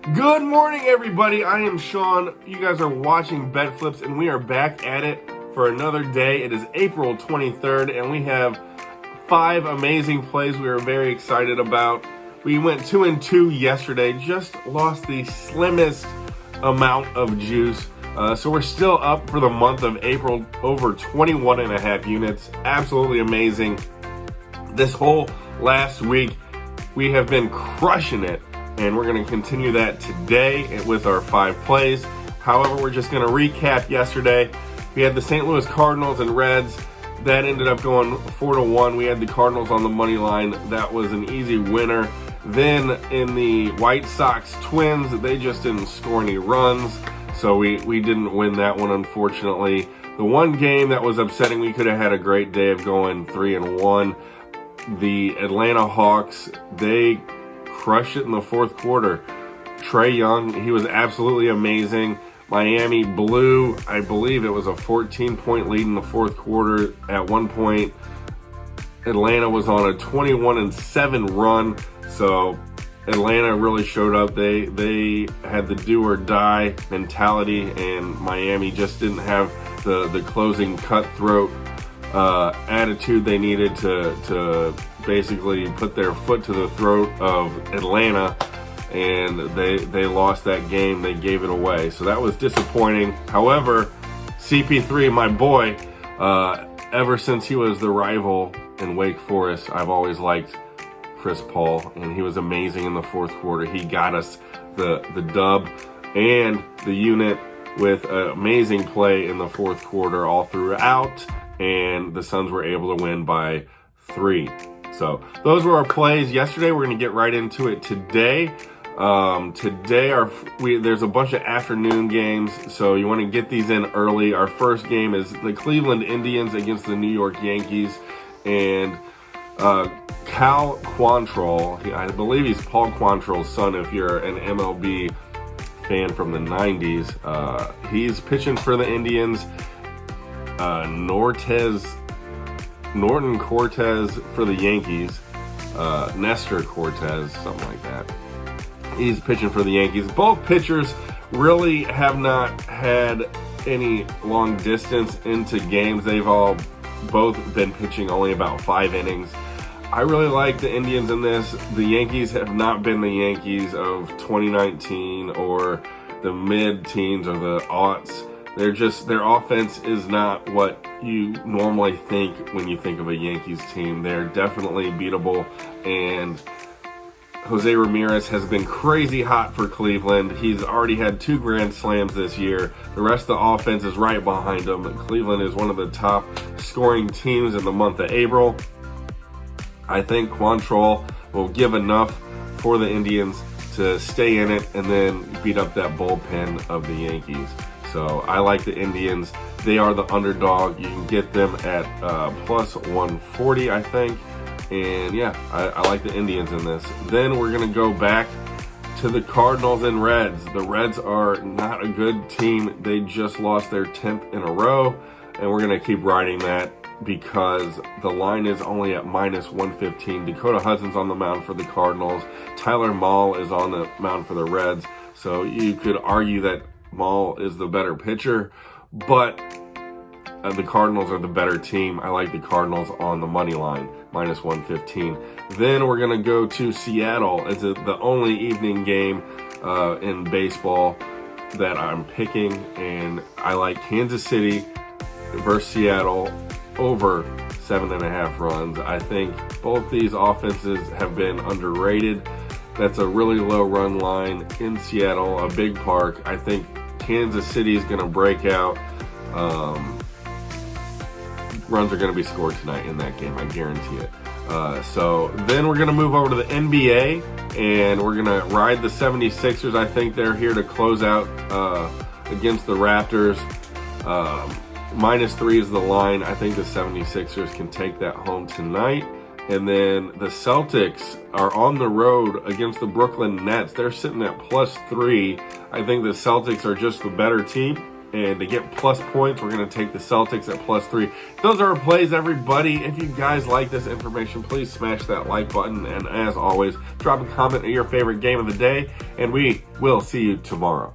Good morning, everybody. I am Sean. You guys are watching BetFlipZ, and we are back at it for another day. It is April 23rd, and we have 5 amazing plays we are very excited about. We went 2-2 yesterday, just lost the slimmest amount of juice. So we're still up for the month of April, over 21.5 units. Absolutely amazing. This whole last week, we have been crushing it. And we're going to continue that today with our 5 plays. However, we're just going to recap yesterday. We had the St. Louis Cardinals and Reds. That ended up going 4-1. We had the Cardinals on the money line. That was an easy winner. Then in the White Sox Twins, they just didn't score any runs. So we didn't win that one, unfortunately. The one game that was upsetting, we could have had a great day of going 3-1. The Atlanta Hawks, they crushed it in the fourth quarter. Trae Young, he was absolutely amazing. Miami blew, I believe it was a 14-point lead in the fourth quarter. At one point, Atlanta was on a 21-7 run. So Atlanta really showed up. They had the do or die mentality, and Miami just didn't have the closing cutthroat attitude they needed to basically put their foot to the throat of Atlanta, and they lost that game. They gave it away, so that was disappointing. However, CP3, my boy, ever since he was the rival in Wake Forest, I've always liked Chris Paul, and he was amazing in the fourth quarter. He got us the dub and the unit with amazing play in the fourth quarter all throughout, and the Suns were able to win by 3. So those were our plays yesterday. We're going to get right into it today. There's a bunch of afternoon games, so you want to get these in early. Our first game is the Cleveland Indians against the New York Yankees, and Cal Quantrill, I believe he's Paul Quantrill's son if you're an MLB fan from the 90s. He's pitching for the Indians. Norton Cortez for the Yankees. Nestor Cortez, something like that. He's pitching for the Yankees. Both pitchers really have not had any long distance into games. They've both been pitching only about 5 innings. I really like the Indians in this. The Yankees have not been the Yankees of 2019 or the mid-teens or the aughts. Their offense is not what you normally think when you think of a Yankees team. They're definitely beatable, and Jose Ramirez has been crazy hot for Cleveland. He's already had 2 grand slams this year. The rest of the offense is right behind him. Cleveland is one of the top scoring teams in the month of April. I think Quantrill will give enough for the Indians to stay in it and then beat up that bullpen of the Yankees. So I like the Indians. They are the underdog. You can get them at plus 140, I think. And yeah, I like the Indians in this. Then we're going to go back to the Cardinals and Reds. The Reds are not a good team. They just lost their 10th in a row. And we're going to keep riding that because the line is only at minus 115. Dakota Hudson's on the mound for the Cardinals. Tyler Mahle is on the mound for the Reds. So you could argue that Mahle is the better pitcher, but the Cardinals are the better team. I like the Cardinals on the money line, minus 115. Then we're going to go to Seattle. It's the only evening game in baseball that I'm picking, and I like Kansas City versus Seattle over 7.5 runs. I think both these offenses have been underrated. That's a really low run line in Seattle, a big park. I think Kansas City is going to break out. Runs are going to be scored tonight in that game, I guarantee it. So then we're going to move over to the NBA, and we're going to ride the 76ers. I think they're here to close out against the Raptors. Minus 3 is the line. I think the 76ers can take that home tonight. And then the Celtics are on the road against the Brooklyn Nets. They're sitting at plus 3. I think the Celtics are just the better team. And to get plus points, we're going to take the Celtics at +3. Those are our plays, everybody. If you guys like this information, please smash that like button. And as always, drop a comment on your favorite game of the day. And we will see you tomorrow.